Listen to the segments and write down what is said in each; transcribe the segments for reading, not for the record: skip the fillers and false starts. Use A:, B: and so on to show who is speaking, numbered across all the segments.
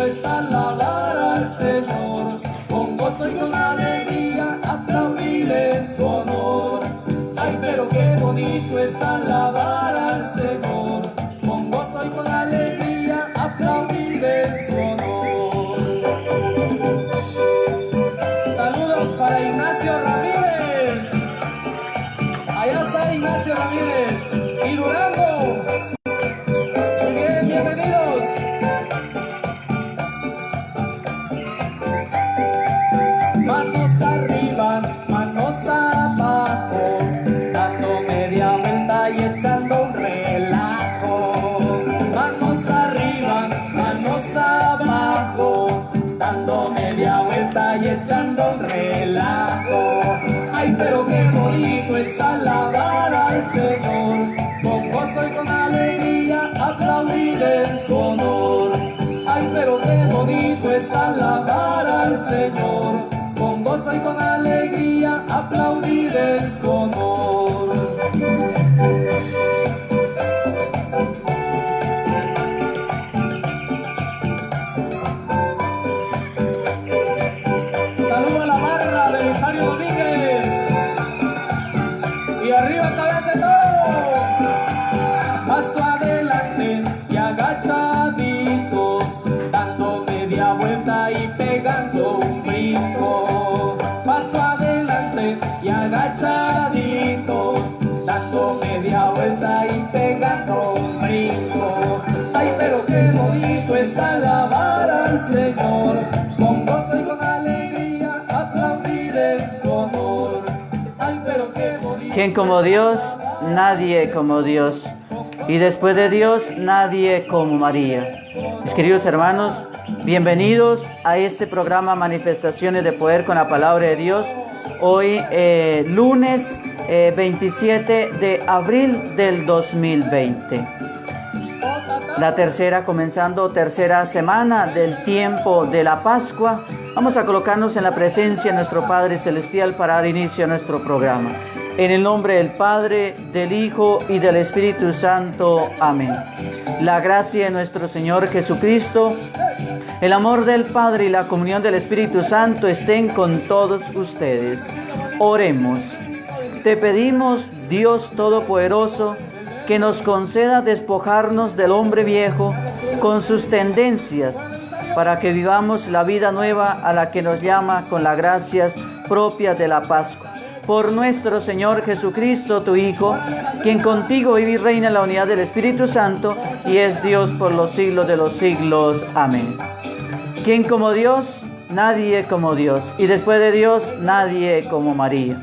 A: bonito es alabar al Señor, con gozo y con alegría aplaudir en su honor. Ay, pero qué bonito es alabar al Señor, con gozo y con alegría aplaudir en su honor. Saludos para Ignacio Ramírez. Allá está Ignacio Ramírez y Durango. Muy bien, bienvenidos. Manos arriba, manos abajo, dando media vuelta y echando un relajo. Manos arriba, manos abajo, dando media vuelta y echando un relajo. Ay, pero qué bonito es alabar al Señor, con gozo y con alegría aplaudir en su honor. Ay, pero qué bonito es alabar al Señor, con gozo y con alegría aplaudir en su honor. Saludo a la barra Belisario Domínguez. Y arriba cabeza todo. Paso adelante y agachaditos, dando media vuelta y pegando un brinco. Paso adelante y agachaditos, dando media vuelta y pegando un brinco. Ay, pero qué bonito es alabar al Señor, con gozo y con alegría aplaudir en su honor. Ay, pero qué bonito.
B: ¿Quién como Dios? Nadie como Dios. Y después de Dios, nadie como María. Mis queridos hermanos, bienvenidos a este programa Manifestaciones de Poder con la Palabra de Dios. Hoy, lunes 27 de abril del 2020. La tercera semana del tiempo de la Pascua. Vamos a colocarnos en la presencia de nuestro Padre Celestial para dar inicio a nuestro programa. En el nombre del Padre, del Hijo y del Espíritu Santo. Amén. La gracia de nuestro Señor Jesucristo, el amor del Padre y la comunión del Espíritu Santo estén con todos ustedes. Oremos. Te pedimos, Dios Todopoderoso, que nos conceda despojarnos del hombre viejo con sus tendencias, para que vivamos la vida nueva a la que nos llama con las gracias propias de la Pascua. Por nuestro Señor Jesucristo, tu Hijo, quien contigo vive y reina en la unidad del Espíritu Santo, y es Dios por los siglos de los siglos. Amén. ¿Quién como Dios? Nadie como Dios. Y después de Dios, nadie como María.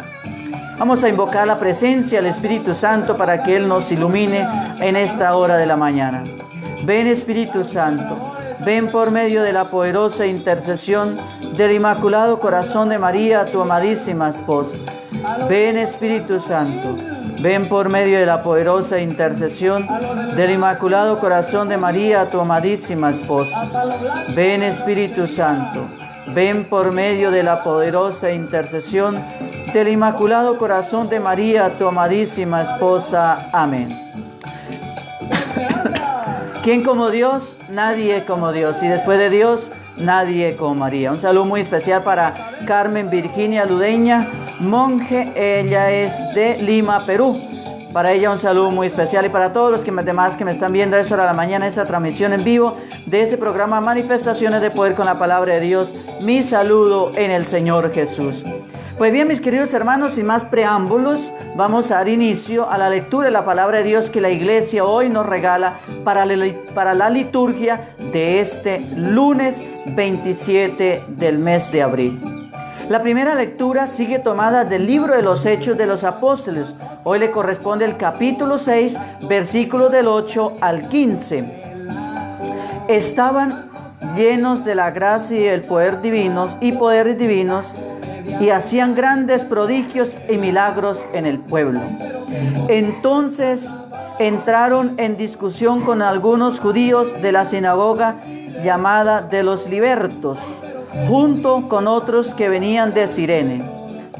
B: Vamos a invocar la presencia del Espíritu Santo para que Él nos ilumine en esta hora de la mañana. Ven, Espíritu Santo. Ven por medio de la poderosa intercesión del Inmaculado Corazón de María, tu amadísima esposa. Ven, Espíritu Santo. Ven por medio de la poderosa intercesión del Inmaculado Corazón de María, tu amadísima esposa. Ven, Espíritu Santo. Ven por medio de la poderosa intercesión del Inmaculado Corazón de María, tu amadísima esposa. Amén. ¿Quién como Dios? Nadie como Dios. Y después de Dios, nadie como María. Un saludo muy especial para Carmen Virginia Ludeña, monje. Ella es de Lima, Perú. Para ella un saludo muy especial, y para todos los demás que me están viendo a esa hora de la mañana, esa transmisión en vivo de ese programa Manifestaciones de Poder con la Palabra de Dios. Mi saludo en el Señor Jesús. Pues bien, mis queridos hermanos, sin más preámbulos, vamos a dar inicio a la lectura de la Palabra de Dios que la Iglesia hoy nos regala para la liturgia de este lunes 27 del mes de abril. La primera lectura sigue tomada del libro de los Hechos de los Apóstoles. Hoy le corresponde el capítulo 6, versículos del 8 al 15. Estaban llenos de la gracia y el poder divinos y hacían grandes prodigios y milagros en el pueblo. Entonces entraron en discusión con algunos judíos de la sinagoga llamada de los libertos, junto con otros que venían de Cirene,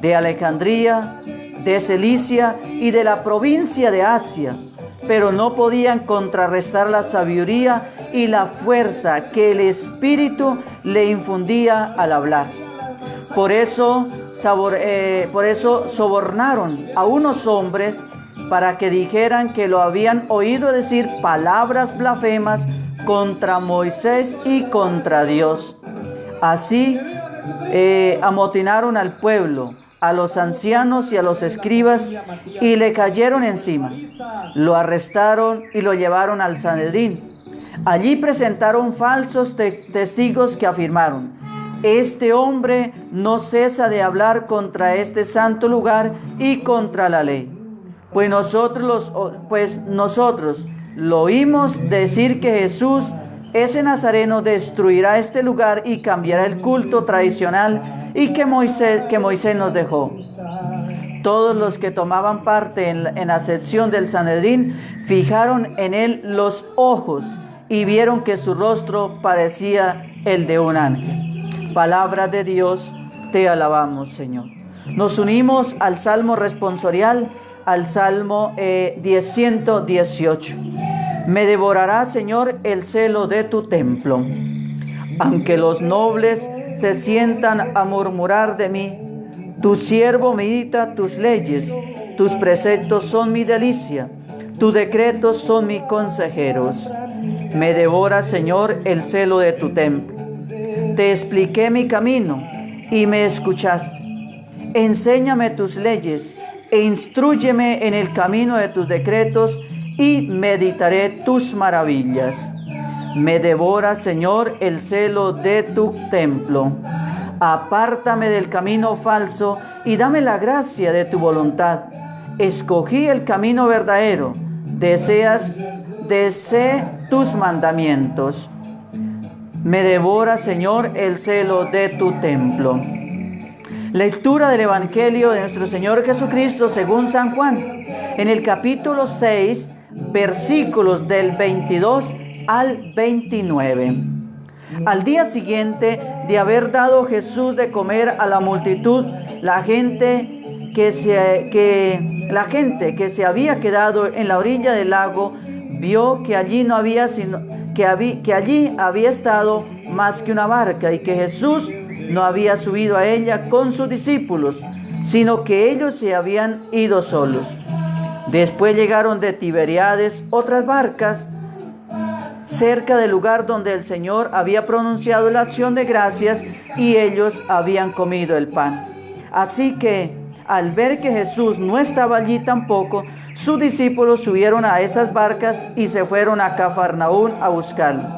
B: de Alejandría, de Cilicia y de la provincia de Asia, pero no podían contrarrestar la sabiduría y la fuerza que el Espíritu le infundía al hablar. Por eso sobornaron a unos hombres para que dijeran que lo habían oído decir palabras blasfemas contra Moisés y contra Dios. Así amotinaron al pueblo, a los ancianos y a los escribas, y le cayeron encima. Lo arrestaron y lo llevaron al Sanedrín. Allí presentaron falsos testigos que afirmaron: este hombre no cesa de hablar contra este santo lugar y contra la ley. Pues nosotros lo oímos decir que Jesús, ese nazareno, destruirá este lugar y cambiará el culto tradicional y que Moisés nos dejó. Todos los que tomaban parte en la sección del Sanedrín fijaron en él los ojos y vieron que su rostro parecía el de un ángel. Palabra de Dios, te alabamos, Señor. Nos unimos al Salmo responsorial, al Salmo 118. Me devorará, Señor, el celo de tu templo. Aunque los nobles se sientan a murmurar de mí, tu siervo medita tus leyes, tus preceptos son mi delicia, tus decretos son mis consejeros. Me devora, Señor, el celo de tu templo. Te expliqué mi camino y me escuchaste. Enséñame tus leyes e instrúyeme en el camino de tus decretos y meditaré tus maravillas. Me devora, Señor, el celo de tu templo. Apártame del camino falso y dame la gracia de tu voluntad. Escogí el camino verdadero. Deseé tus mandamientos. Me devora, Señor, el celo de tu templo. Lectura del Evangelio de nuestro Señor Jesucristo según San Juan, en el capítulo 6, versículos del 22 al 29. Al día siguiente de haber dado Jesús de comer a la multitud, la gente que se había quedado en la orilla del lago vio que allí había estado más que una barca y que Jesús no había subido a ella con sus discípulos, sino que ellos se habían ido solos. Después llegaron de Tiberíades otras barcas cerca del lugar donde el Señor había pronunciado la acción de gracias, y ellos habían comido el pan. Así que, al ver que Jesús no estaba allí tampoco, sus discípulos subieron a esas barcas y se fueron a Cafarnaúm a buscarlo.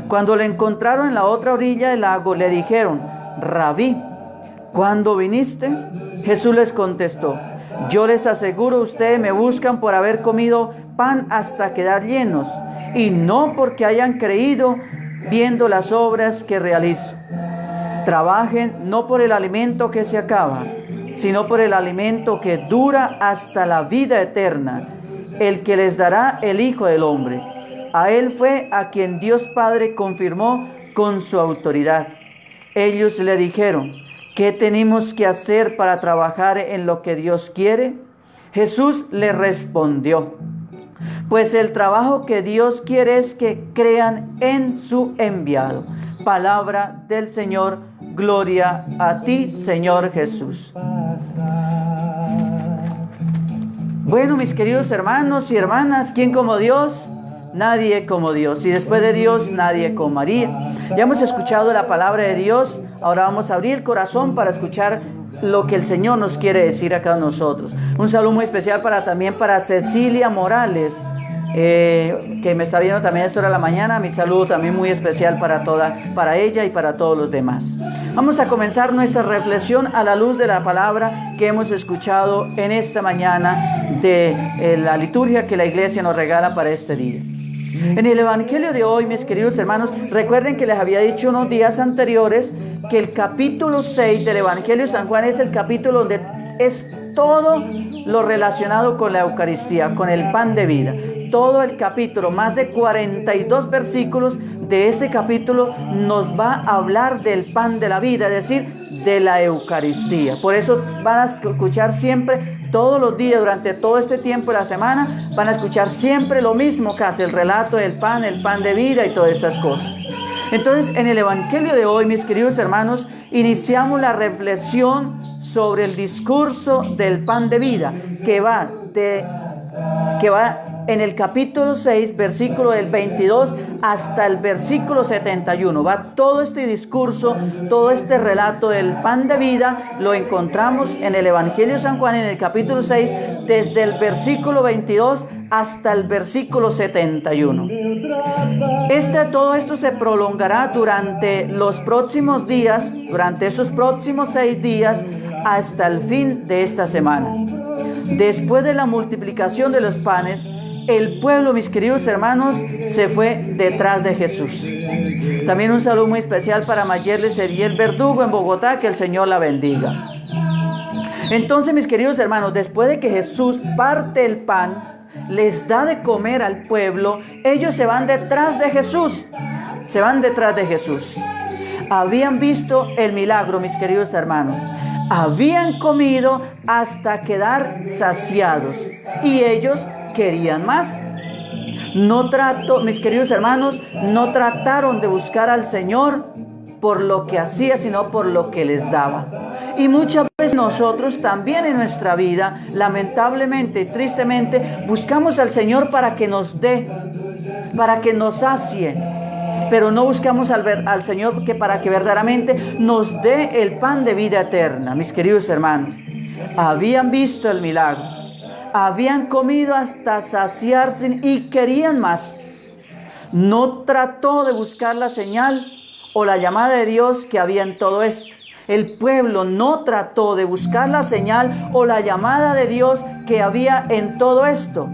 B: Cuando le encontraron en la otra orilla del lago, le dijeron: Rabí, ¿cuándo viniste? Jesús les contestó: yo les aseguro, ustedes me buscan por haber comido pan hasta quedar llenos, y no porque hayan creído viendo las obras que realizo. Trabajen no por el alimento que se acaba, sino por el alimento que dura hasta la vida eterna, el que les dará el Hijo del Hombre. A él fue a quien Dios Padre confirmó con su autoridad. Ellos le dijeron: ¿qué tenemos que hacer para trabajar en lo que Dios quiere? Jesús le respondió: pues el trabajo que Dios quiere es que crean en su enviado. Palabra del Señor. Gloria a ti, Señor Jesús. Bueno, mis queridos hermanos y hermanas, ¿quién como Dios? Nadie como Dios. Y después de Dios, nadie como María. Ya hemos escuchado la palabra de Dios. Ahora vamos a abrir el corazón para escuchar lo que el Señor nos quiere decir a cada uno de nosotros. Un saludo muy especial también para Cecilia Morales, que me está viendo también a esta hora de la mañana. Mi saludo también muy especial para ella y para todos los demás. Vamos a comenzar nuestra reflexión a la luz de la palabra que hemos escuchado en esta mañana de la liturgia que la iglesia nos regala para este día. En el Evangelio de hoy, mis queridos hermanos, recuerden que les había dicho unos días anteriores que el capítulo 6 del Evangelio de San Juan es el capítulo donde es todo lo relacionado con la Eucaristía, con el pan de vida. Todo el capítulo, más de 42 versículos de este capítulo, nos va a hablar del pan de la vida, es decir, de la Eucaristía. Por eso van a escuchar siempre todos los días, durante todo este tiempo de la semana, van a escuchar siempre lo mismo, casi el relato del pan, el pan de vida y todas esas cosas. Entonces, en el Evangelio de hoy, mis queridos hermanos, iniciamos la reflexión sobre el discurso del pan de vida, que va en el capítulo 6, versículo del 22 hasta el versículo 71. Va todo este discurso, todo este relato del pan de vida, lo encontramos en el Evangelio de San Juan, en el capítulo 6, desde el versículo 22 hasta el versículo 71. Todo esto se prolongará durante los próximos días, durante esos próximos 6 días, hasta el fin de esta semana. Después de la multiplicación de los panes, el pueblo, mis queridos hermanos, se fue detrás de Jesús. También un saludo muy especial para Mayerle Seriel Verdugo en Bogotá, que el Señor la bendiga. Entonces, mis queridos hermanos, después de que Jesús parte el pan, les da de comer al pueblo, ellos se van detrás de Jesús. Se van detrás de Jesús. Habían visto el milagro, mis queridos hermanos. Habían comido hasta quedar saciados y ellos querían más. Mis queridos hermanos, no trataron de buscar al Señor por lo que hacía, sino por lo que les daba. Y muchas veces nosotros también en nuestra vida, lamentablemente y tristemente, buscamos al Señor para que nos dé, para que nos sacie. Pero no buscamos al Señor para que verdaderamente nos dé el pan de vida eterna. Mis queridos hermanos, habían visto el milagro, habían comido hasta saciarse y querían más. No trató de buscar la señal o la llamada de Dios que había en todo esto. El pueblo no trató de buscar la señal o la llamada de Dios que había en todo esto.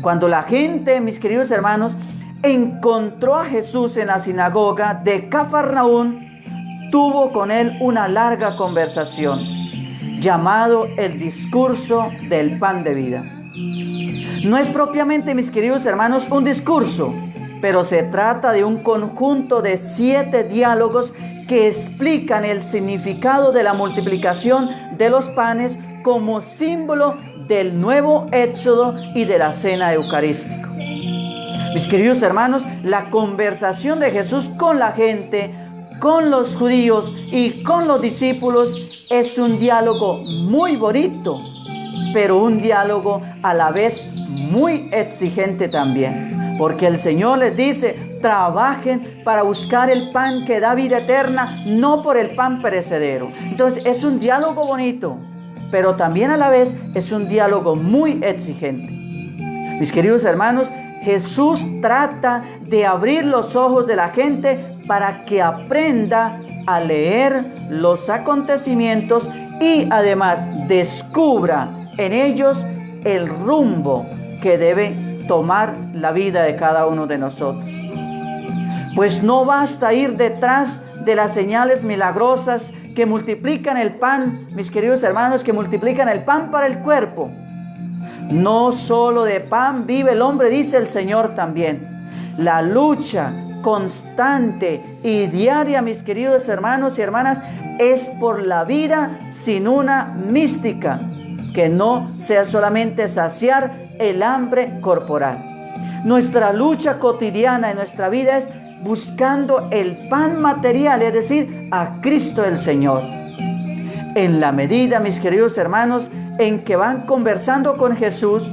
B: Cuando la gente, mis queridos hermanos, encontró a Jesús en la sinagoga de Cafarnaún, tuvo con él una larga conversación, llamado el discurso del pan de vida. No es propiamente, mis queridos hermanos, un discurso, pero se trata de un conjunto de 7 diálogos que explican el significado de la multiplicación de los panes como símbolo del nuevo éxodo y de la cena eucarística. Mis queridos hermanos, la conversación de Jesús con la gente, con los judíos y con los discípulos es un diálogo muy bonito, pero un diálogo a la vez muy exigente también. Porque el Señor les dice, trabajen para buscar el pan que da vida eterna, no por el pan perecedero. Entonces es un diálogo bonito, pero también a la vez es un diálogo muy exigente. Mis queridos hermanos, Jesús trata de abrir los ojos de la gente para que aprenda a leer los acontecimientos y además descubra en ellos el rumbo que debe tomar la vida de cada uno de nosotros. Pues no basta ir detrás de las señales milagrosas que multiplican el pan, mis queridos hermanos, que multiplican el pan para el cuerpo. No solo de pan vive el hombre, dice el Señor también. La lucha constante y diaria, mis queridos hermanos y hermanas, es por la vida sin una mística, que no sea solamente saciar el hambre corporal. Nuestra lucha cotidiana en nuestra vida es buscando el pan material, es decir, a Cristo el Señor. En la medida, mis queridos hermanos, en que van conversando con Jesús,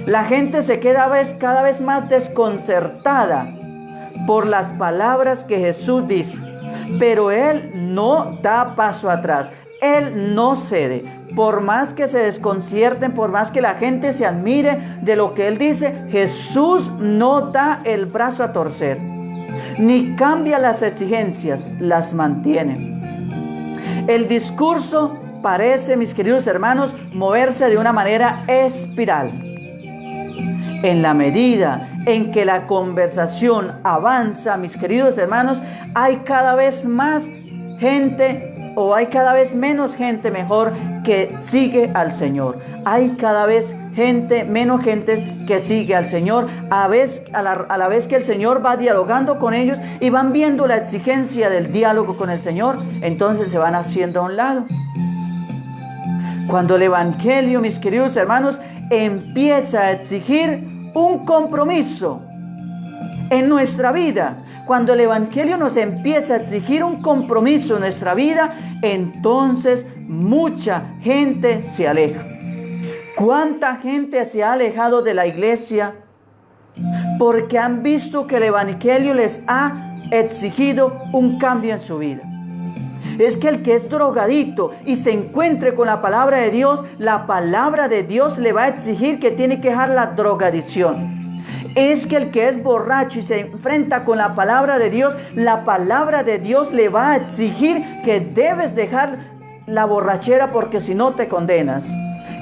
B: la gente se queda cada vez más desconcertada por las palabras que Jesús dice. Pero Él no da paso atrás, Él no cede. Por más que se desconcierten, por más que la gente se admire de lo que Él dice, Jesús no da el brazo a torcer, ni cambia las exigencias, las mantiene. El discurso parece, mis queridos hermanos, moverse de una manera espiral. En la medida en que la conversación avanza, mis queridos hermanos, hay cada vez más gente, o hay cada vez menos gente mejor, que sigue al Señor. Hay cada vez menos gente que sigue al Señor, a la vez que el Señor va dialogando con ellos y van viendo la exigencia del diálogo con el Señor, entonces se van haciendo a un lado. Cuando el Evangelio, mis queridos hermanos, empieza a exigir un compromiso en nuestra vida, cuando el Evangelio nos empieza a exigir un compromiso en nuestra vida, entonces mucha gente se aleja. ¿Cuánta gente se ha alejado de la iglesia? Porque han visto que el Evangelio les ha exigido un cambio en su vida. Es que el que es drogadito y se encuentre con la palabra de Dios, la palabra de Dios le va a exigir que tiene que dejar la drogadicción. Es que el que es borracho y se enfrenta con la palabra de Dios, la palabra de Dios le va a exigir que debes dejar la borrachera porque si no te condenas.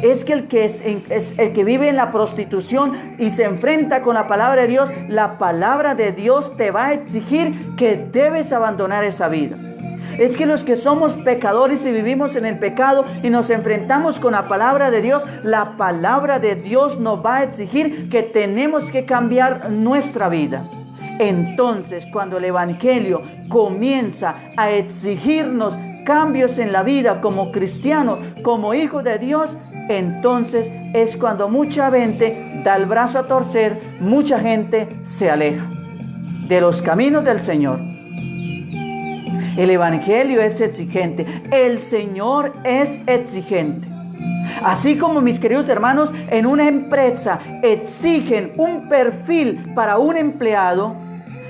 B: Es que el que vive en la prostitución y se enfrenta con la palabra de Dios, la palabra de Dios te va a exigir que debes abandonar esa vida. Es que los que somos pecadores y vivimos en el pecado y nos enfrentamos con la palabra de Dios, la palabra de Dios nos va a exigir que tenemos que cambiar nuestra vida. Entonces, cuando el Evangelio comienza a exigirnos cambios en la vida como cristianos, como hijos de Dios, entonces es cuando mucha gente da el brazo a torcer, mucha gente se aleja de los caminos del Señor. El Evangelio es exigente, el Señor es exigente. Así como, mis queridos hermanos, en una empresa exigen un perfil para un empleado,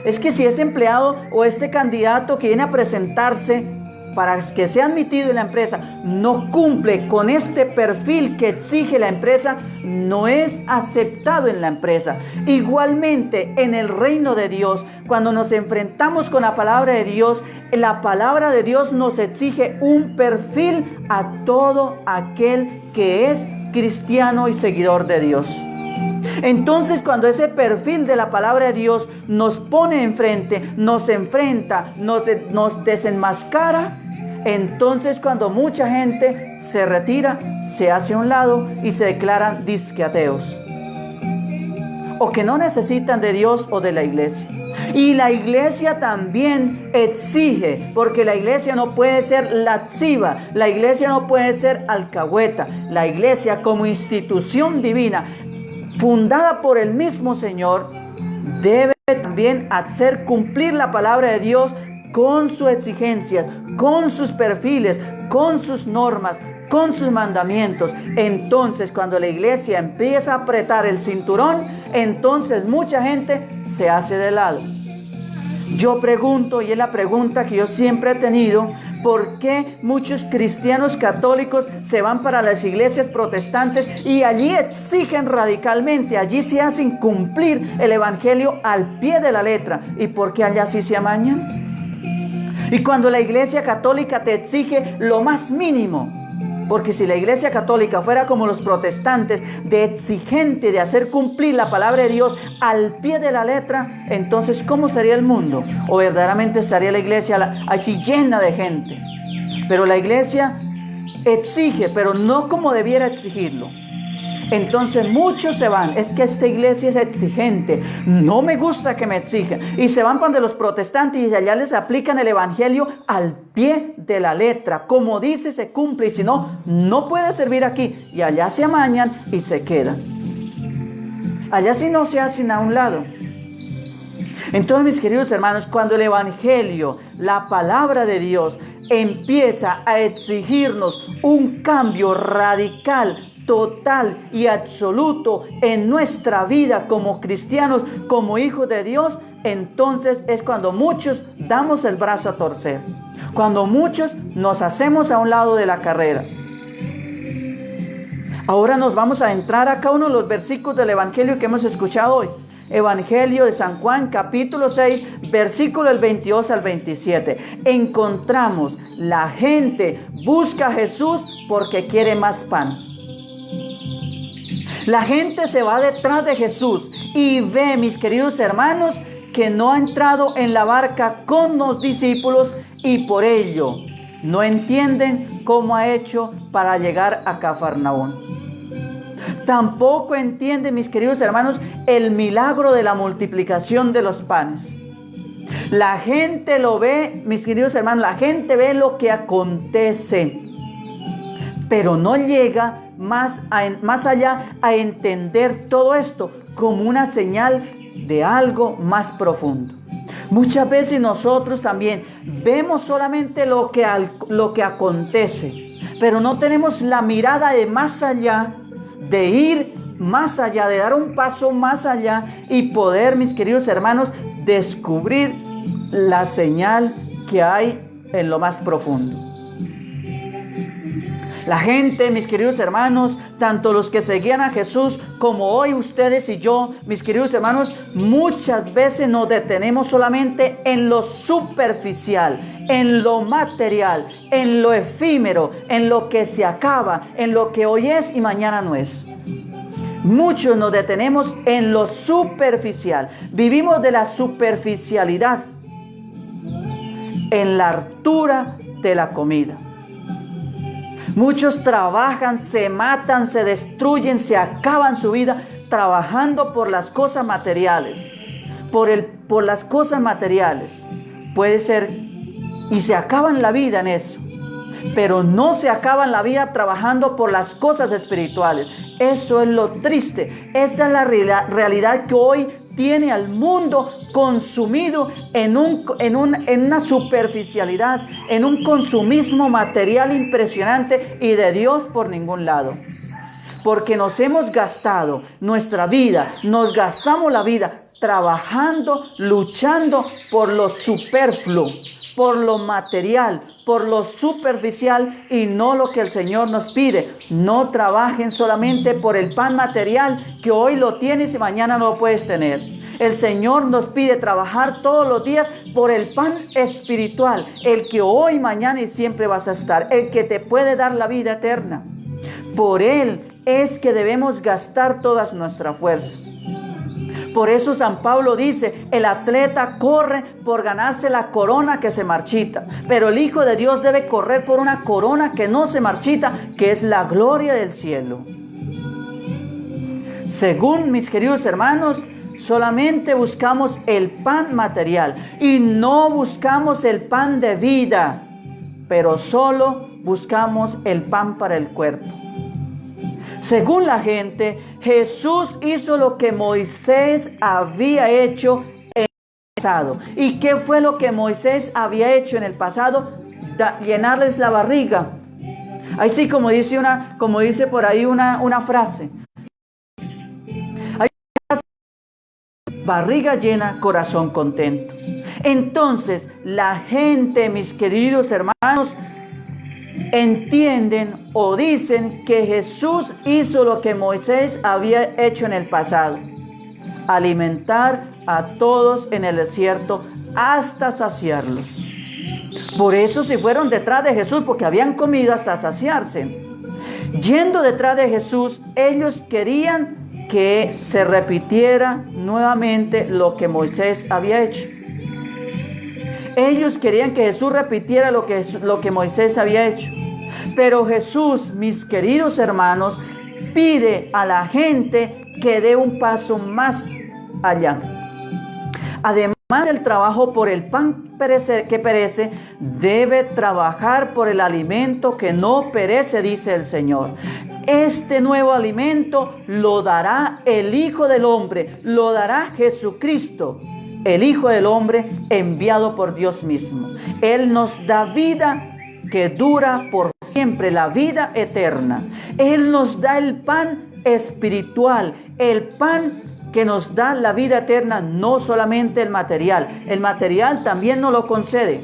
B: es que si este empleado o este candidato que viene a presentarse para que sea admitido en la empresa no cumple con este perfil que exige la empresa, no es aceptado en la empresa. Igualmente, en el reino de Dios, cuando nos enfrentamos con la palabra de Dios nos exige un perfil a todo aquel que es cristiano y seguidor de Dios. Entonces, cuando ese perfil de la palabra de Dios nos pone enfrente, nos enfrenta, nos desenmascara, entonces cuando mucha gente se retira, se hace a un lado y se declaran disque ateos, o que no necesitan de Dios o de la iglesia. Y la iglesia también exige, porque la iglesia no puede ser lasciva, la iglesia no puede ser alcahueta. La iglesia, como institución divina fundada por el mismo Señor, debe también hacer cumplir la palabra de Dios con sus exigencias, con sus perfiles, con sus normas, con sus mandamientos. Entonces, cuando la iglesia empieza a apretar el cinturón, entonces mucha gente se hace de lado. Yo pregunto, y es la pregunta que yo siempre he tenido, ¿por qué muchos cristianos católicos se van para las iglesias protestantes y allí exigen radicalmente, allí se hacen cumplir el evangelio al pie de la letra? ¿Y por qué allá sí se amañan? Y cuando la iglesia católica te exige lo más mínimo, porque si la iglesia católica fuera como los protestantes, de exigente de hacer cumplir la palabra de Dios al pie de la letra, entonces ¿cómo sería el mundo? ¿O verdaderamente estaría la iglesia así llena de gente? Pero la iglesia exige, pero no como debiera exigirlo. Entonces muchos se van, es que esta iglesia es exigente, no me gusta que me exijan, y se van para los protestantes y allá les aplican el evangelio al pie de la letra, como dice se cumple, y si no, no puede servir aquí, y allá se amañan y se quedan. Allá sí no se hacen a un lado. Entonces, mis queridos hermanos, cuando el evangelio, la palabra de Dios, empieza a exigirnos un cambio radical, total y absoluto en nuestra vida como cristianos, como hijos de Dios, entonces es cuando muchos damos el brazo a torcer, cuando muchos nos hacemos a un lado de la carrera. Ahora nos vamos a entrar a cada uno de los versículos del evangelio que hemos escuchado hoy. Evangelio de San Juan, capítulo 6, versículo del 22 al 27. Encontramos, la gente busca a Jesús porque quiere más pan. La gente se va detrás de Jesús y ve, mis queridos hermanos, que no ha entrado en la barca con los discípulos y por ello no entienden cómo ha hecho para llegar a Cafarnaúm. Tampoco entienden, mis queridos hermanos, el milagro de la multiplicación de los panes. La gente lo ve, mis queridos hermanos, la gente ve lo que acontece, pero no llega más allá a entender todo esto como una señal de algo más profundo. Muchas veces nosotros también vemos solamente lo que acontece, pero no tenemos la mirada de más allá, de ir más allá, de dar un paso más allá y poder, mis queridos hermanos, descubrir la señal que hay en lo más profundo. La gente, mis queridos hermanos, tanto los que seguían a Jesús como hoy ustedes y yo, mis queridos hermanos, muchas veces nos detenemos solamente en lo superficial, en lo material, en lo efímero, en lo que se acaba, en lo que hoy es y mañana no es. Muchos nos detenemos en lo superficial. Vivimos de la superficialidad, en la hartura de la comida. Muchos trabajan, se matan, se destruyen, se acaban su vida trabajando por las cosas materiales. Por las cosas materiales. Puede ser, y se acaban la vida en eso. Pero no se acaban la vida trabajando por las cosas espirituales. Eso es lo triste. Esa es la realidad que hoy tiene al mundo consumido en una superficialidad, en un consumismo material impresionante y de Dios por ningún lado. Porque nos hemos gastado nuestra vida, nos gastamos la vida trabajando, luchando por lo superfluo, por lo material, por lo superficial y no lo que el Señor nos pide. No trabajen solamente por el pan material que hoy lo tienes y mañana no lo puedes tener. El Señor nos pide trabajar todos los días por el pan espiritual, el que hoy, mañana y siempre vas a estar, el que te puede dar la vida eterna. Por Él es que debemos gastar todas nuestras fuerzas. Por eso San Pablo dice, el atleta corre por ganarse la corona que se marchita, pero el Hijo de Dios debe correr por una corona que no se marchita, que es la gloria del cielo. Según mis queridos hermanos, solamente buscamos el pan material y no buscamos el pan de vida, pero solo buscamos el pan para el cuerpo. Según la gente, Jesús hizo lo que Moisés había hecho en el pasado. ¿Y qué fue lo que Moisés había hecho en el pasado? Llenarles la barriga. Así como dice por ahí una frase. Hay una frase, barriga llena, corazón contento. Entonces, la gente, mis queridos hermanos, entienden o dicen que Jesús hizo lo que Moisés había hecho en el pasado: alimentar a todos en el desierto hasta saciarlos. Por eso se fueron detrás de Jesús, porque habían comido hasta saciarse. Yendo detrás de Jesús, ellos querían que se repitiera nuevamente lo que Moisés había hecho. Ellos querían que Jesús repitiera lo que Moisés había hecho. Pero Jesús, mis queridos hermanos, pide a la gente que dé un paso más allá. Además del trabajo por el pan que perece, debe trabajar por el alimento que no perece, dice el Señor. Este nuevo alimento lo dará el Hijo del Hombre, lo dará Jesucristo, el Hijo del Hombre enviado por Dios mismo. Él nos da vida que dura por siempre, la vida eterna. Él nos da el pan espiritual, el pan que nos da la vida eterna, no solamente el material. El material también nos lo concede.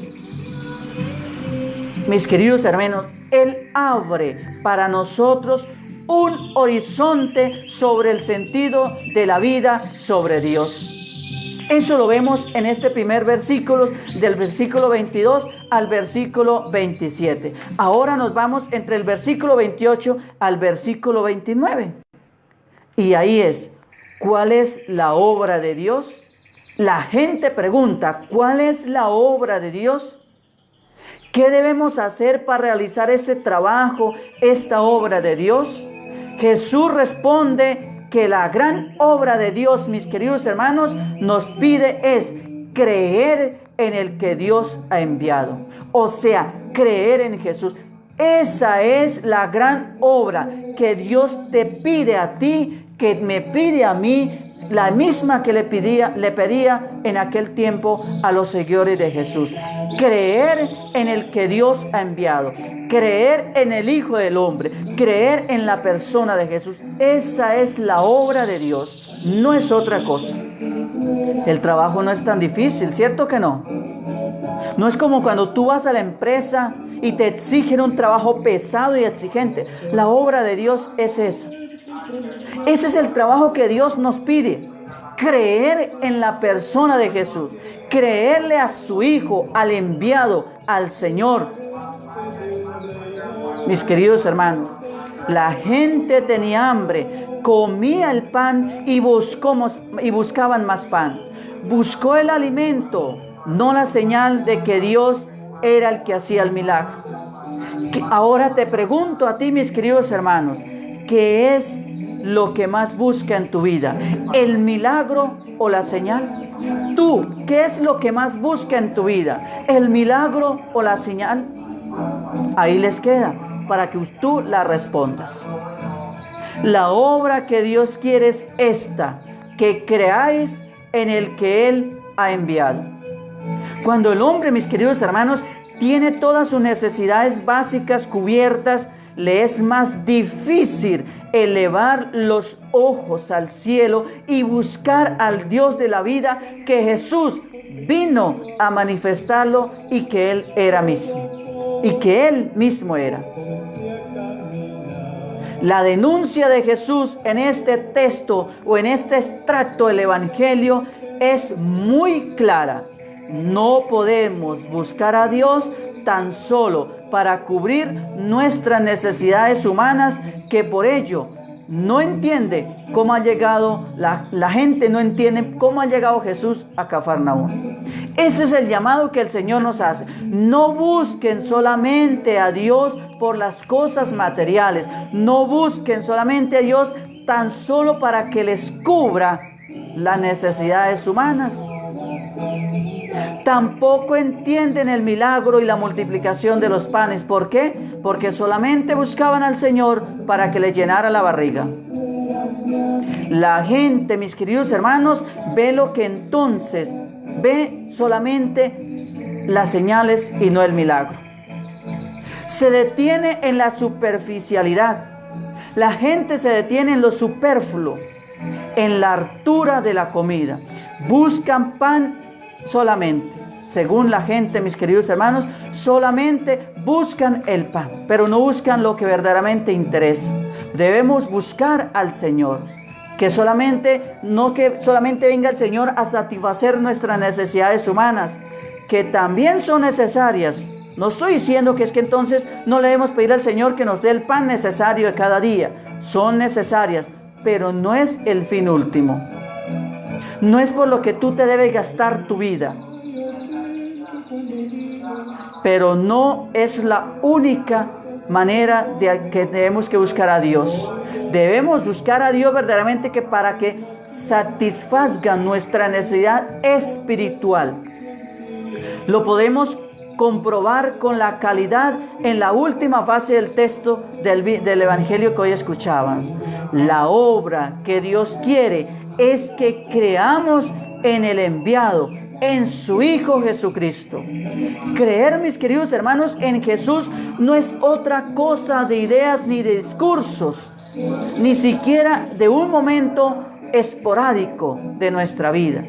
B: Mis queridos hermanos, Él abre para nosotros un horizonte sobre el sentido de la vida, sobre Dios. Eso lo vemos en este primer versículo, del versículo 22 al versículo 27. Ahora nos vamos entre el versículo 28 al versículo 29. Y ahí es, ¿cuál es la obra de Dios? La gente pregunta, ¿cuál es la obra de Dios? ¿Qué debemos hacer para realizar este trabajo, esta obra de Dios? Jesús responde que la gran obra de Dios, mis queridos hermanos, nos pide es creer en el que Dios ha enviado. O sea, creer en Jesús. Esa es la gran obra que Dios te pide a ti, que me pide a mí, la misma que le pedía en aquel tiempo a los seguidores de Jesús. Creer en el que Dios ha enviado, creer en el Hijo del Hombre, creer en la persona de Jesús. Esa es la obra de Dios, no es otra cosa. El trabajo no es tan difícil, ¿cierto que no? No es como cuando tú vas a la empresa y te exigen un trabajo pesado y exigente. La obra de Dios es esa. Ese es el trabajo que Dios nos pide. Creer en la persona de Jesús. Creerle a su Hijo, al enviado, al Señor. Mis queridos hermanos, la gente tenía hambre, comía el pan y buscaban más pan. Buscó el alimento, no la señal de que Dios era el que hacía el milagro. Ahora te pregunto a ti, mis queridos hermanos, ¿qué es lo que más busca en tu vida? ¿El milagro o la señal? Tú, ¿qué es lo que más busca en tu vida? ¿El milagro o la señal? Ahí les queda para que tú la respondas. La obra que Dios quiere es esta, que creáis en el que Él ha enviado. Cuando el hombre, mis queridos hermanos, tiene todas sus necesidades básicas cubiertas, le es más difícil elevar los ojos al cielo y buscar al Dios de la vida, que Jesús vino a manifestarlo y que Él era mismo, y que Él mismo era. La denuncia de Jesús en este texto o en este extracto del Evangelio es muy clara. No podemos buscar a Dios tan solo para cubrir nuestras necesidades humanas, que por ello no entiende cómo ha llegado, la gente no entiende cómo ha llegado Jesús a Cafarnaúm. Ese es el llamado que el Señor nos hace. No busquen solamente a Dios por las cosas materiales. No busquen solamente a Dios tan solo para que les cubra las necesidades humanas. Tampoco entienden el milagro y la multiplicación de los panes. ¿Por qué? Porque solamente buscaban al Señor para que les llenara la barriga. La gente, mis queridos hermanos, ve lo que entonces ve solamente las señales y no el milagro. Se detiene en la superficialidad. La gente se detiene en lo superfluo, en la hartura de la comida. Buscan pan solamente. Según la gente, mis queridos hermanos, solamente buscan el pan, pero no buscan lo que verdaderamente interesa. Debemos buscar al Señor, que solamente venga el Señor a satisfacer nuestras necesidades humanas, que también son necesarias. No estoy diciendo que es que entonces no le debemos pedir al Señor que nos dé el pan necesario de cada día. Son necesarias, pero no es el fin último. No es por lo que tú te debes gastar tu vida. Pero no es la única manera de que debemos que buscar a Dios. Debemos buscar a Dios verdaderamente para que satisfaga nuestra necesidad espiritual. Lo podemos comprobar con la calidad en la última fase del texto del Evangelio que hoy escuchábamos. La obra que Dios quiere es que creamos en el enviado, en su Hijo Jesucristo. Creer, mis queridos hermanos, en Jesús no es otra cosa de ideas ni de discursos, ni siquiera de un momento esporádico de nuestra vida.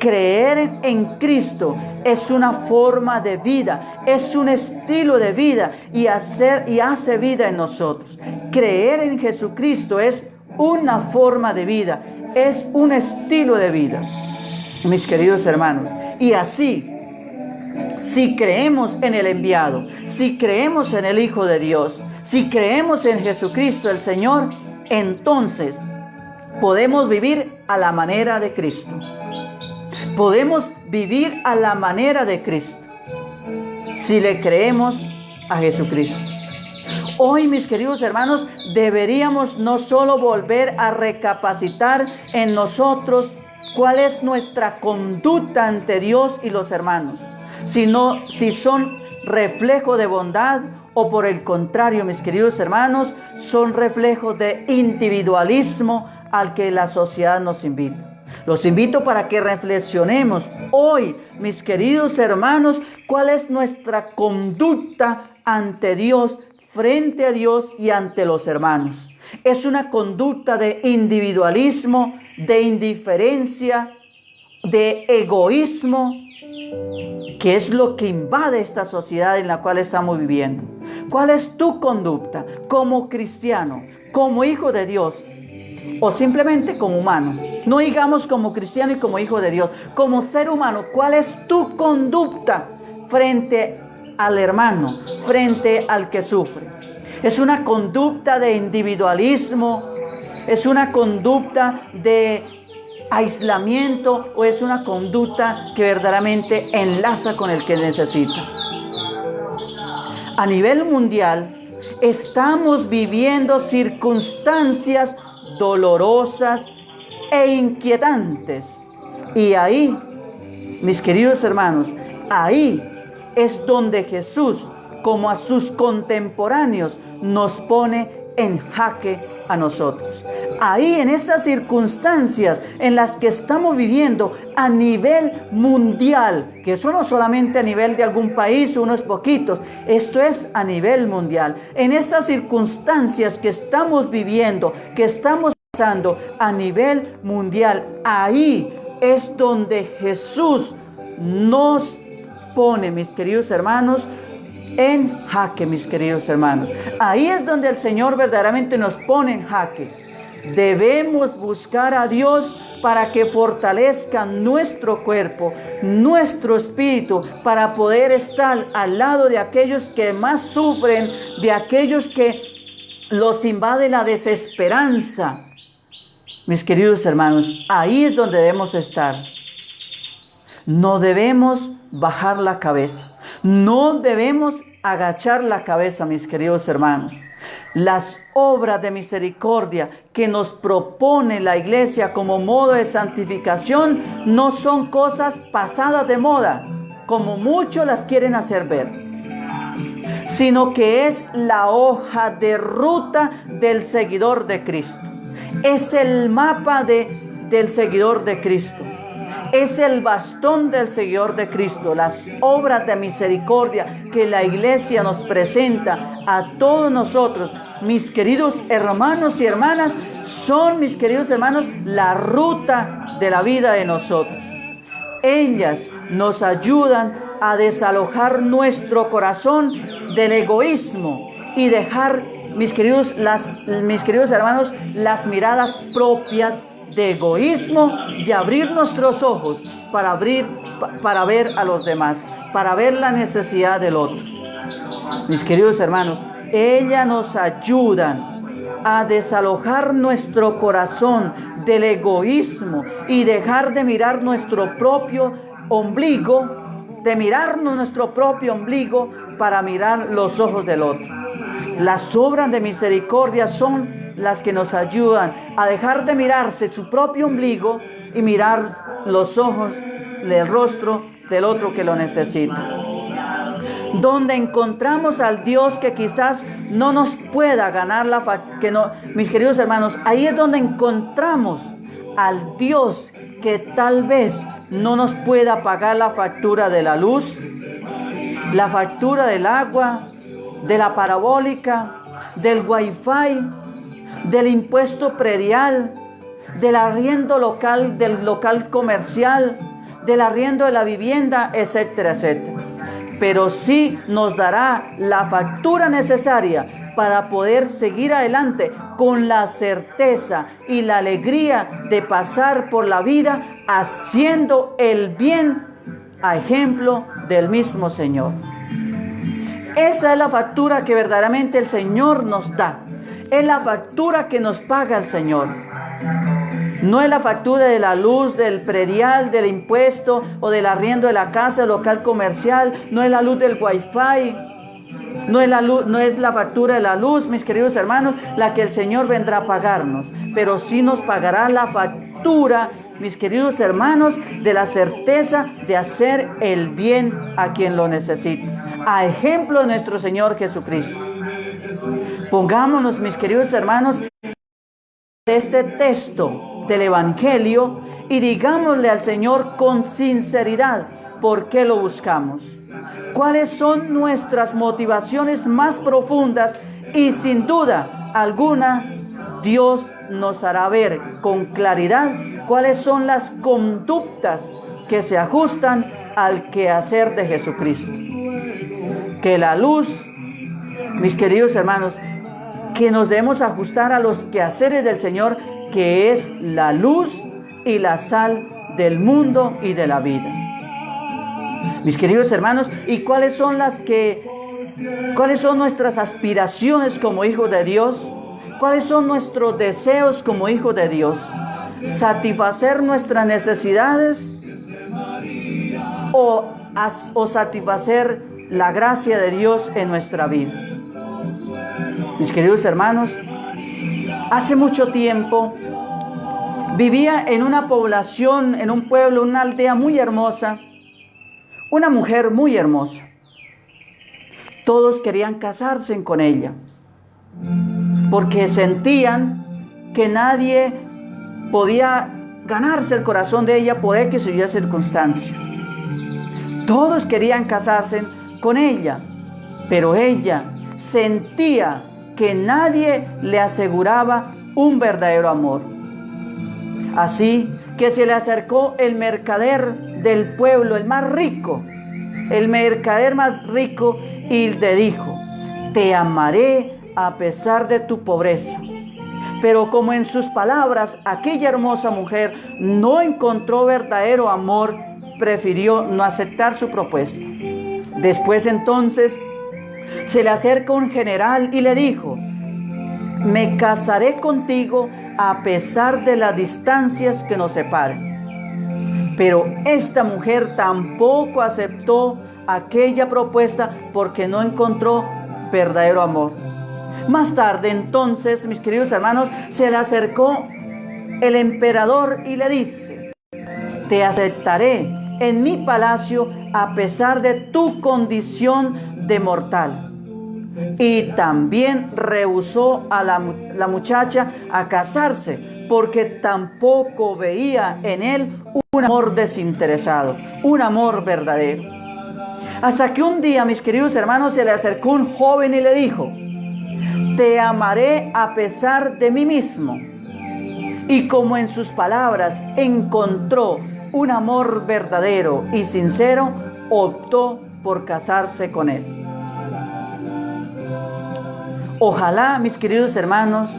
B: Creer en Cristo es una forma de vida, es un estilo de vida y hace vida en nosotros. Creer en Jesucristo es una forma de vida, es un estilo de vida, mis queridos hermanos. Y así, si creemos en el enviado, si creemos en el Hijo de Dios, si creemos en Jesucristo el Señor, entonces podemos vivir a la manera de Cristo. Podemos vivir a la manera de Cristo si le creemos a Jesucristo. Hoy, mis queridos hermanos, deberíamos no solo volver a recapacitar en nosotros cuál es nuestra conducta ante Dios y los hermanos, sino si son reflejo de bondad o por el contrario, mis queridos hermanos, son reflejos de individualismo al que la sociedad nos invita. Los invito para que reflexionemos hoy, mis queridos hermanos, cuál es nuestra conducta ante Dios, frente a Dios y ante los hermanos. Es una conducta de individualismo, de indiferencia, de egoísmo, que es lo que invade esta sociedad en la cual estamos viviendo. ¿Cuál es tu conducta como cristiano, como hijo de Dios o simplemente como humano? No digamos como cristiano y como hijo de Dios, como ser humano. ¿Cuál es tu conducta frente al hermano, frente al que sufre? ¿Es una conducta de individualismo? ¿Es una conducta de aislamiento o es una conducta que verdaderamente enlaza con el que necesita? A nivel mundial estamos viviendo circunstancias dolorosas e inquietantes. Y ahí, mis queridos hermanos, ahí es donde Jesús, como a sus contemporáneos, nos pone en jaque a nosotros. Ahí, en esas circunstancias en las que estamos viviendo a nivel mundial, que eso no solamente a nivel de algún país, unos poquitos, esto es a nivel mundial. En estas circunstancias que estamos viviendo, que estamos pasando a nivel mundial, ahí es donde Jesús nos pone, mis queridos hermanos, en jaque, mis queridos hermanos. Ahí es donde el Señor verdaderamente nos pone en jaque. Debemos buscar a Dios para que fortalezca nuestro cuerpo, nuestro espíritu, para poder estar al lado de aquellos que más sufren, de aquellos que los invade la desesperanza. Mis queridos hermanos, ahí es donde debemos estar. No debemos bajar la cabeza. No debemos agachar la cabeza, mis queridos hermanos. Las obras de misericordia que nos propone la iglesia como modo de santificación no son cosas pasadas de moda, como muchos las quieren hacer ver, sino que es la hoja de ruta del seguidor de Cristo. Es el mapa del seguidor de Cristo. Es el bastón del seguidor de Cristo. Las obras de misericordia que la iglesia nos presenta a todos nosotros, mis queridos hermanos y hermanas, son, mis queridos hermanos, la ruta de la vida de nosotros. Ellas nos ayudan a desalojar nuestro corazón del egoísmo y dejar, mis queridos hermanos, las miradas propias de egoísmo y abrir nuestros ojos para ver a los demás, para ver la necesidad del otro. Mis queridos hermanos, ellas nos ayudan a desalojar nuestro corazón del egoísmo y dejar de mirar nuestro propio ombligo, para mirar los ojos del otro. Las obras de misericordia son las que nos ayudan a dejar de mirarse su propio ombligo y mirar los ojos, el rostro del otro que lo necesita. Donde encontramos al Dios que quizás no nos pueda ganar mis queridos hermanos, ahí es donde encontramos al Dios que tal vez no nos pueda pagar la factura de la luz, la factura del agua, de la parabólica, del wifi, del impuesto predial, del arriendo local, del local comercial, del arriendo de la vivienda, etcétera, etcétera. Pero sí nos dará la factura necesaria para poder seguir adelante con la certeza y la alegría de pasar por la vida haciendo el bien a ejemplo del mismo Señor. Esa es la factura que verdaderamente el Señor nos da. Es la factura que nos paga el Señor. No es la factura de la luz, del predial, del impuesto o del arriendo de la casa, del local comercial. No es la luz del wifi. No es la factura de la luz, mis queridos hermanos, la que el Señor vendrá a pagarnos. Pero sí nos pagará la factura, mis queridos hermanos, de la certeza de hacer el bien a quien lo necesita. a ejemplo de nuestro Señor Jesucristo. Pongámonos, mis queridos hermanos, de este texto del Evangelio y digámosle al Señor con sinceridad por qué lo buscamos. ¿Cuáles son nuestras motivaciones más profundas? Y sin duda alguna, Dios nos hará ver con claridad cuáles son las conductas que se ajustan al quehacer de Jesucristo. Que la luz, mis queridos hermanos, que nos debemos ajustar a los quehaceres del Señor, que es la luz y la sal del mundo y de la vida. Mis queridos hermanos, ¿y cuáles son nuestras aspiraciones como hijos de Dios? ¿Cuáles son nuestros deseos como hijos de Dios? ¿Satisfacer nuestras necesidades o satisfacer la gracia de Dios en nuestra vida? Mis queridos hermanos, hace mucho tiempo vivía en una población, en un pueblo, una aldea muy hermosa, una mujer muy hermosa. Todos querían casarse con ella, porque sentían que nadie podía ganarse el corazón de ella por X o Y circunstancia. Todos querían casarse con ella, pero ella sentía que nadie le aseguraba un verdadero amor. Así que se le acercó el mercader del pueblo, el más rico, el mercader más rico, y le dijo: te amaré a pesar de tu pobreza. Pero como en sus palabras aquella hermosa mujer no encontró verdadero amor, prefirió no aceptar su propuesta. Después entonces se le acerca un general y le dijo: me casaré contigo a pesar de las distancias que nos separen. Pero esta mujer tampoco aceptó aquella propuesta porque no encontró verdadero amor. Más tarde entonces, mis queridos hermanos, se le acercó el emperador y le dice: te aceptaré en mi palacio a pesar de tu condición de mortal. Y también rehusó a la muchacha a casarse porque tampoco veía en él un amor desinteresado, un amor verdadero. Hasta que un día, mis queridos hermanos, se le acercó un joven y le dijo: te amaré a pesar de mí mismo. Y como en sus palabras encontró un amor verdadero y sincero, optó por casarse con él. Ojalá, mis queridos hermanos,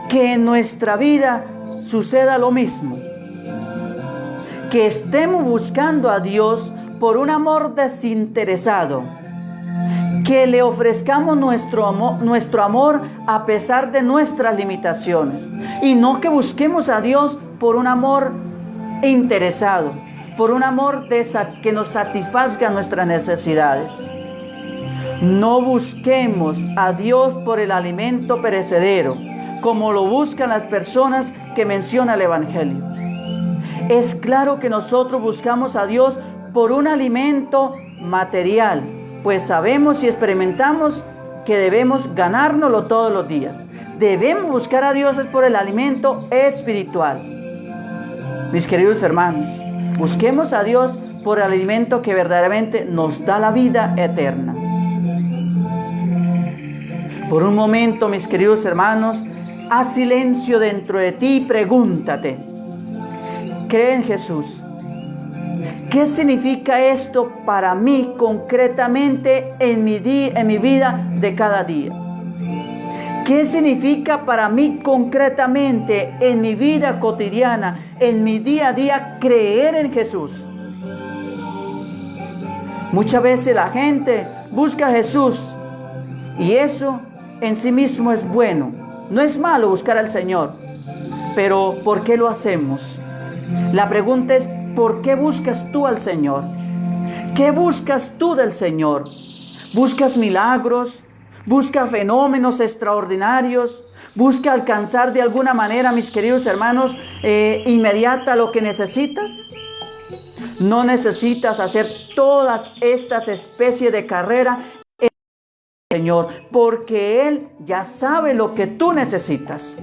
B: que en nuestra vida suceda lo mismo. Que estemos buscando a Dios por un amor desinteresado. Que le ofrezcamos nuestro amor a pesar de nuestras limitaciones. Y no que busquemos a Dios por un amor interesado, por un amor que nos satisfaga nuestras necesidades. No busquemos a Dios por el alimento perecedero, como lo buscan las personas que menciona el Evangelio. Es claro que nosotros buscamos a Dios por un alimento material, pues sabemos y experimentamos que debemos ganárnoslo todos los días. Debemos buscar a Dios por el alimento espiritual. Mis queridos hermanos, busquemos a Dios por el alimento que verdaderamente nos da la vida eterna. Por un momento, mis queridos hermanos, haz silencio dentro de ti y pregúntate: ¿cree en Jesús? ¿Qué significa esto para mí concretamente en mi vida de cada día? ¿Qué significa para mí concretamente en mi vida cotidiana, en mi día a día, creer en Jesús? Muchas veces la gente busca a Jesús y eso en sí mismo es bueno. No es malo buscar al Señor, pero ¿por qué lo hacemos? La pregunta es: ¿por qué buscas tú al Señor? ¿Qué buscas tú del Señor? ¿Buscas milagros? ¿Buscas fenómenos extraordinarios? ¿Buscas alcanzar de alguna manera, mis queridos hermanos, inmediata lo que necesitas? No necesitas hacer todas estas especies de carrera Señor, porque Él ya sabe lo que tú necesitas.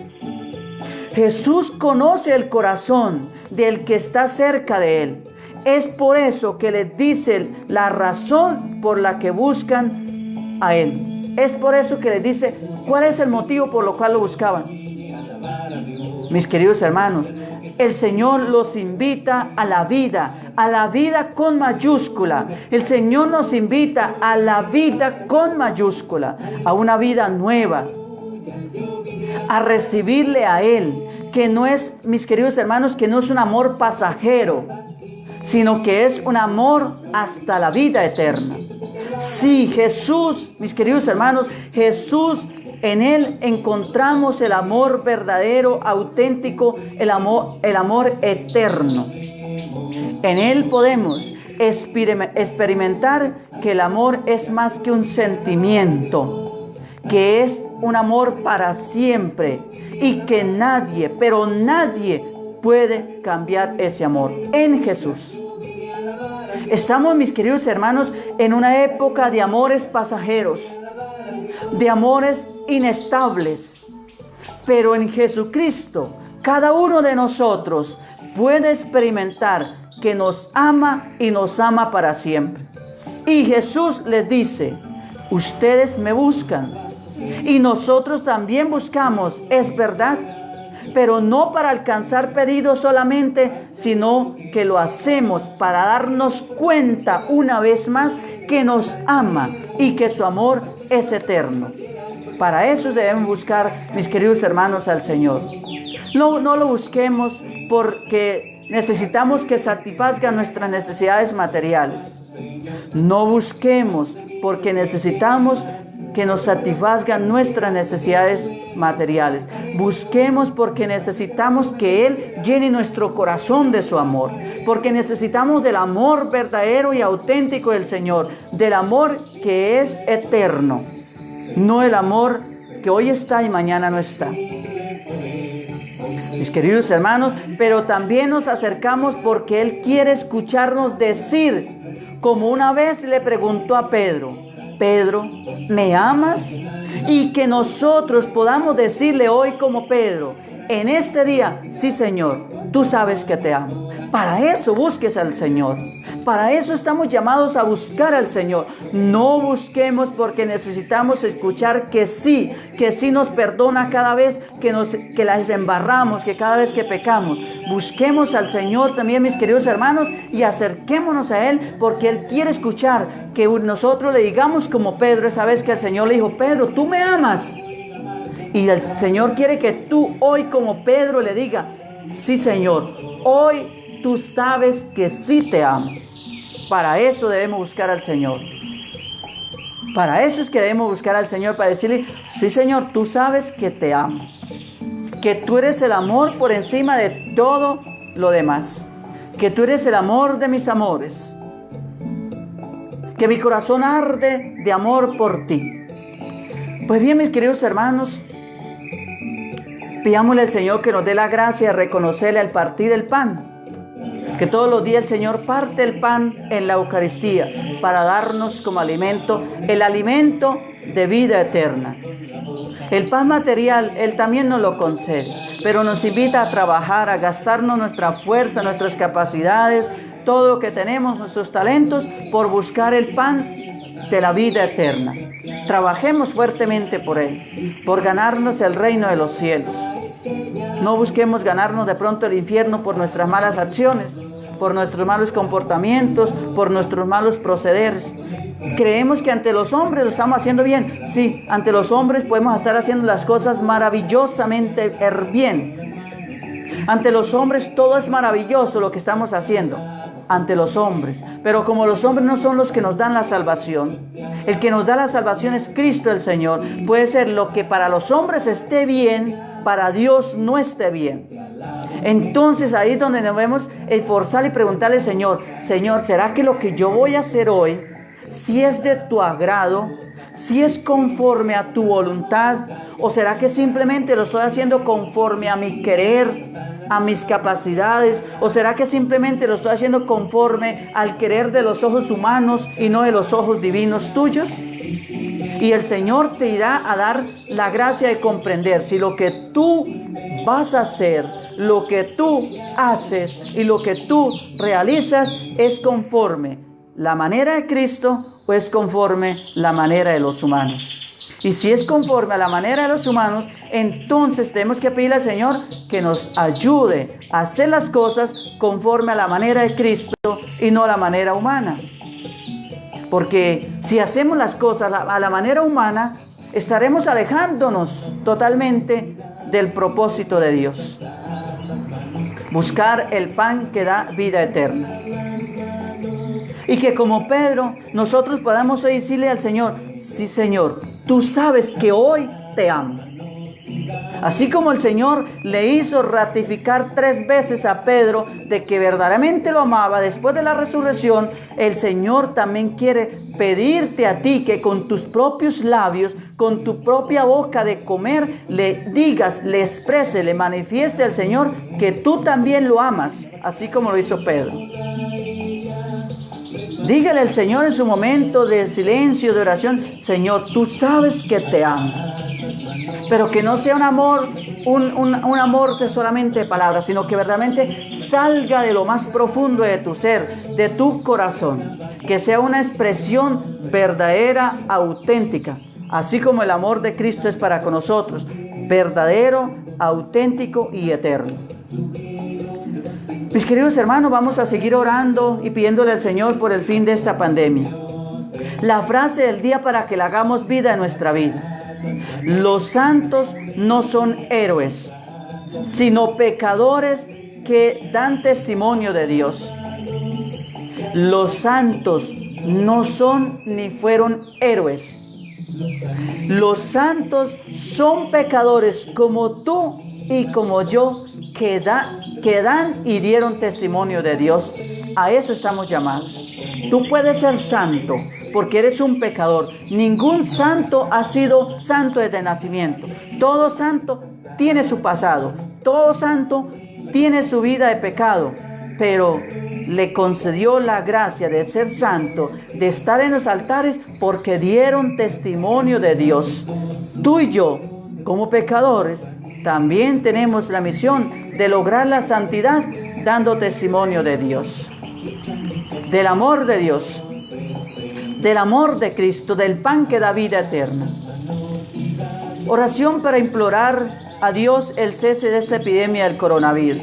B: Jesús conoce el corazón del que está cerca de Él. Es por eso que les dice la razón por la que buscan a Él. Es por eso que les dice cuál es el motivo por lo cual lo buscaban. Mis queridos hermanos, el Señor los invita a la vida con mayúscula. El Señor nos invita a la vida con mayúscula, a una vida nueva, a recibirle a Él, que no es, mis queridos hermanos, que no es un amor pasajero, sino que es un amor hasta la vida eterna. Sí, Jesús, mis queridos hermanos, Jesús, en Él encontramos el amor verdadero, auténtico, el amor eterno. En Él podemos experimentar que el amor es más que un sentimiento, que es un amor para siempre y que nadie, pero nadie puede cambiar ese amor en Jesús. Estamos, mis queridos hermanos, en una época de amores pasajeros, de amores inestables, pero en Jesucristo cada uno de nosotros puede experimentar que nos ama y nos ama para siempre. Y Jesús les dice: ustedes me buscan y nosotros también buscamos, es verdad, pero no para alcanzar pedidos solamente, sino que lo hacemos para darnos cuenta una vez más que nos ama y que su amor es eterno. Para eso debemos buscar, mis queridos hermanos, al Señor. No lo busquemos porque necesitamos que satisfaga nuestras necesidades materiales. No busquemos porque necesitamos que nos satisfagan nuestras necesidades materiales. Busquemos porque necesitamos que Él llene nuestro corazón de su amor. Porque necesitamos del amor verdadero y auténtico del Señor. Del amor que es eterno. No el amor que hoy está y mañana no está. Mis queridos hermanos, pero también nos acercamos porque Él quiere escucharnos decir, como una vez le preguntó a Pedro: Pedro, ¿me amas? Y que nosotros podamos decirle hoy como Pedro, en este día: sí, Señor, tú sabes que te amo. Para eso busques al Señor. Para eso estamos llamados a buscar al Señor. No busquemos porque necesitamos escuchar que sí nos perdona cada vez que las embarramos, que cada vez que pecamos. Busquemos al Señor también, mis queridos hermanos, y acerquémonos a Él porque Él quiere escuchar que nosotros le digamos como Pedro, esa vez que el Señor le dijo: Pedro, tú me amas. Y el Señor quiere que tú hoy como Pedro le digas: sí, Señor, hoy tú sabes que sí te amo. Para eso debemos buscar al Señor. Para eso es que debemos buscar al Señor, para decirle: sí, Señor, tú sabes que te amo. Que tú eres el amor por encima de todo lo demás. Que tú eres el amor de mis amores. Que mi corazón arde de amor por ti. Pues bien, mis queridos hermanos, pidámosle al Señor que nos dé la gracia de reconocerle al partir el pan. Que todos los días el Señor parte el pan en la Eucaristía para darnos como alimento, el alimento de vida eterna. El pan material, Él también nos lo concede, pero nos invita a trabajar, a gastarnos nuestra fuerza, nuestras capacidades, todo lo que tenemos, nuestros talentos, por buscar el pan de la vida eterna. Trabajemos fuertemente por Él, por ganarnos el reino de los cielos. No busquemos ganarnos de pronto el infierno por nuestras malas acciones, por nuestros malos comportamientos, por nuestros malos procederes. Creemos que ante los hombres lo estamos haciendo bien. Sí, ante los hombres podemos estar haciendo las cosas maravillosamente bien. Ante los hombres todo es maravilloso lo que estamos haciendo. Ante los hombres. Pero como los hombres no son los que nos dan la salvación, el que nos da la salvación es Cristo el Señor. Puede ser lo que para los hombres esté bien, para Dios no esté bien. Entonces ahí es donde nos debemos esforzar y preguntarle: Señor, ¿será que lo que yo voy a hacer hoy, si es de tu agrado, si es conforme a tu voluntad, o será que simplemente lo estoy haciendo conforme a mi querer, a mis capacidades, o será que simplemente lo estoy haciendo conforme al querer de los ojos humanos y no de los ojos divinos tuyos? Y el Señor te irá a dar la gracia de comprender si lo que tú vas a hacer, lo que tú haces y lo que tú realizas es conforme la manera de Cristo o es conforme la manera de los humanos. Y si es conforme a la manera de los humanos, entonces tenemos que pedirle al Señor que nos ayude a hacer las cosas conforme a la manera de Cristo y no a la manera humana. Porque si hacemos las cosas a la manera humana, estaremos alejándonos totalmente del propósito de Dios. Buscar el pan que da vida eterna. Y que como Pedro, nosotros podamos hoy decirle al Señor, sí Señor, tú sabes que hoy te amo. Así como el Señor le hizo ratificar 3 veces a Pedro de que verdaderamente lo amaba después de la resurrección, el Señor también quiere pedirte a ti que con tus propios labios, con tu propia boca de comer, le digas, le exprese, le manifieste al Señor que tú también lo amas, así como lo hizo Pedro. Dígale al Señor en su momento de silencio, de oración, Señor, tú sabes que te amo. Pero que no sea un amor, un amor de solamente palabras, sino que verdaderamente salga de lo más profundo de tu ser, de tu corazón. Que sea una expresión verdadera, auténtica. Así como el amor de Cristo es para con nosotros, verdadero, auténtico y eterno. Mis queridos hermanos, vamos a seguir orando y pidiéndole al Señor por el fin de esta pandemia. La frase del día para que le hagamos vida en nuestra vida. Los santos no son héroes, sino pecadores que dan testimonio de Dios. Los santos no son ni fueron héroes. Los santos son pecadores como tú y como yo que dan y dieron testimonio de Dios. A eso estamos llamados. Tú puedes ser santo porque eres un pecador. Ningún santo ha sido santo desde nacimiento. Todo santo tiene su pasado. Todo santo tiene su vida de pecado. Pero le concedió la gracia de ser santo, de estar en los altares porque dieron testimonio de Dios. Tú y yo, como pecadores, también tenemos la misión de lograr la santidad dando testimonio de Dios, del amor de Dios, del amor de Cristo, del pan que da vida eterna. Oración para implorar a Dios el cese de esta epidemia del coronavirus.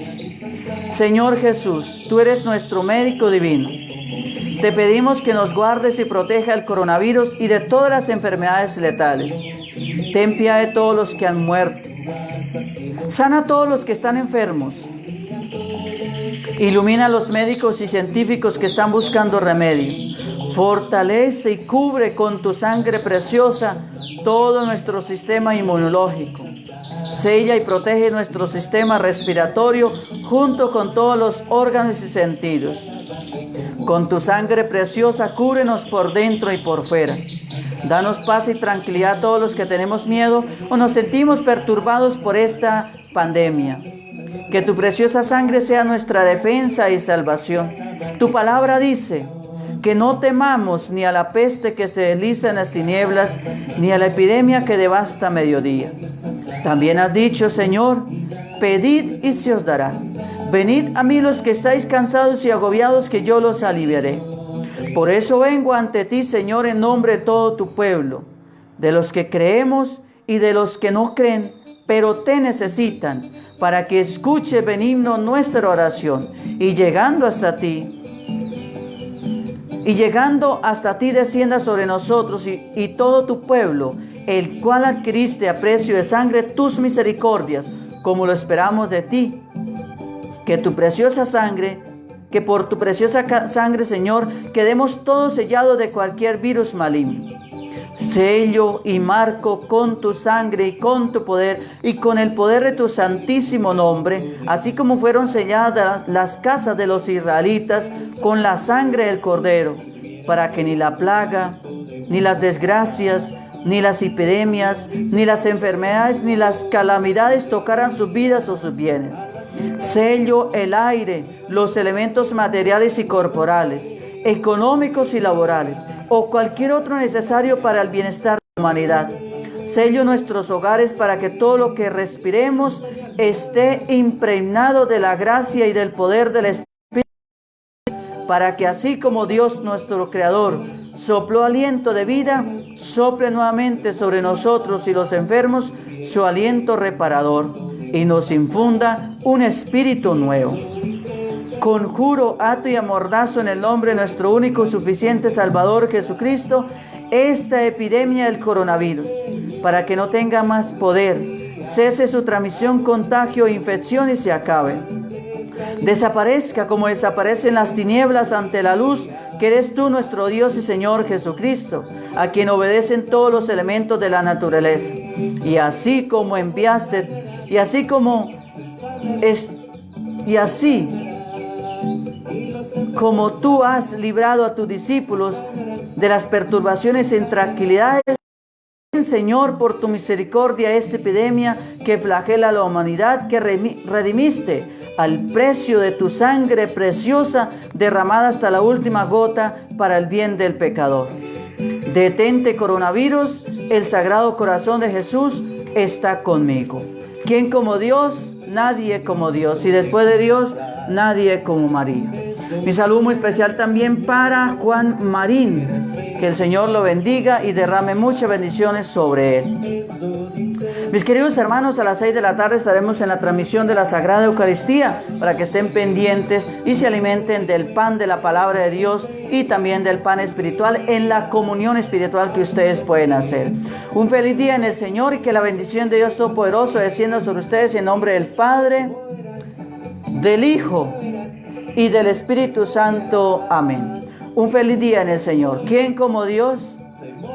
B: Señor Jesús, tú eres nuestro médico divino. Te pedimos que nos guardes y proteja el coronavirus y de todas las enfermedades letales. Ten piedad de todos los que han muerto. Sana a todos los que están enfermos. Ilumina a los médicos y científicos que están buscando remedio. Fortalece y cubre con tu sangre preciosa todo nuestro sistema inmunológico. Sella y protege nuestro sistema respiratorio junto con todos los órganos y sentidos. Con tu sangre preciosa cúbrenos por dentro y por fuera. Danos paz y tranquilidad a todos los que tenemos miedo o nos sentimos perturbados por esta pandemia. Que tu preciosa sangre sea nuestra defensa y salvación. Tu palabra dice que no temamos ni a la peste que se desliza en las tinieblas, ni a la epidemia que devasta a mediodía. También has dicho, Señor, pedid y se os dará. Venid a mí los que estáis cansados y agobiados, que yo los aliviaré. Por eso vengo ante ti, Señor, en nombre de todo tu pueblo, de los que creemos y de los que no creen, pero te necesitan, para que escuche benigno nuestra oración, y llegando hasta ti descienda sobre nosotros y todo tu pueblo, el cual adquiriste a precio de sangre tus misericordias, como lo esperamos de ti. Que por tu preciosa sangre, Señor, quedemos todos sellados de cualquier virus maligno. Sello y marco con tu sangre y con tu poder y con el poder de tu santísimo nombre, así como fueron selladas las casas de los israelitas con la sangre del Cordero, para que ni la plaga, ni las desgracias, ni las epidemias, ni las enfermedades, ni las calamidades tocaran sus vidas o sus bienes. Sello el aire, los elementos materiales y corporales, económicos y laborales, o cualquier otro necesario para el bienestar de la humanidad. Sello nuestros hogares para que todo lo que respiremos esté impregnado de la gracia y del poder del Espíritu, para que así como Dios nuestro Creador sopló aliento de vida, sople nuevamente sobre nosotros y los enfermos su aliento reparador y nos infunda un espíritu nuevo. Conjuro, ato y amordazo en el nombre de nuestro único y suficiente Salvador Jesucristo esta epidemia del coronavirus, para que no tenga más poder, cese su transmisión, contagio e infección y se acabe. Desaparezca como desaparecen las tinieblas ante la luz, que eres tú nuestro Dios y Señor Jesucristo, a quien obedecen todos los elementos de la naturaleza. Y así como tú has librado a tus discípulos de las perturbaciones e intranquilidades, Señor, por tu misericordia, esta epidemia que flagela a la humanidad, que redimiste al precio de tu sangre preciosa derramada hasta la última gota para el bien del pecador. Detente, coronavirus, el Sagrado Corazón de Jesús está conmigo. ¿Quién como Dios? Nadie como Dios. Y después de Dios, nadie como María. Mi saludo muy especial también para Juan Marín. Que el Señor lo bendiga y derrame muchas bendiciones sobre él. Mis queridos hermanos, a las 6 de la tarde estaremos en la transmisión de la Sagrada Eucaristía, para que estén pendientes y se alimenten del pan de la palabra de Dios y también del pan espiritual en la comunión espiritual que ustedes pueden hacer. Un feliz día en el Señor y que la bendición de Dios Todopoderoso descienda sobre ustedes en nombre del Padre, del Hijo y del Espíritu Santo. Amén. Un feliz día en el Señor. ¿Quién como Dios?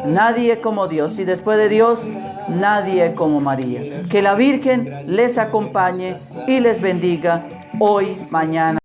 B: Nadie como Dios. Y después de Dios, nadie como María. Que la Virgen les acompañe y les bendiga hoy, mañana.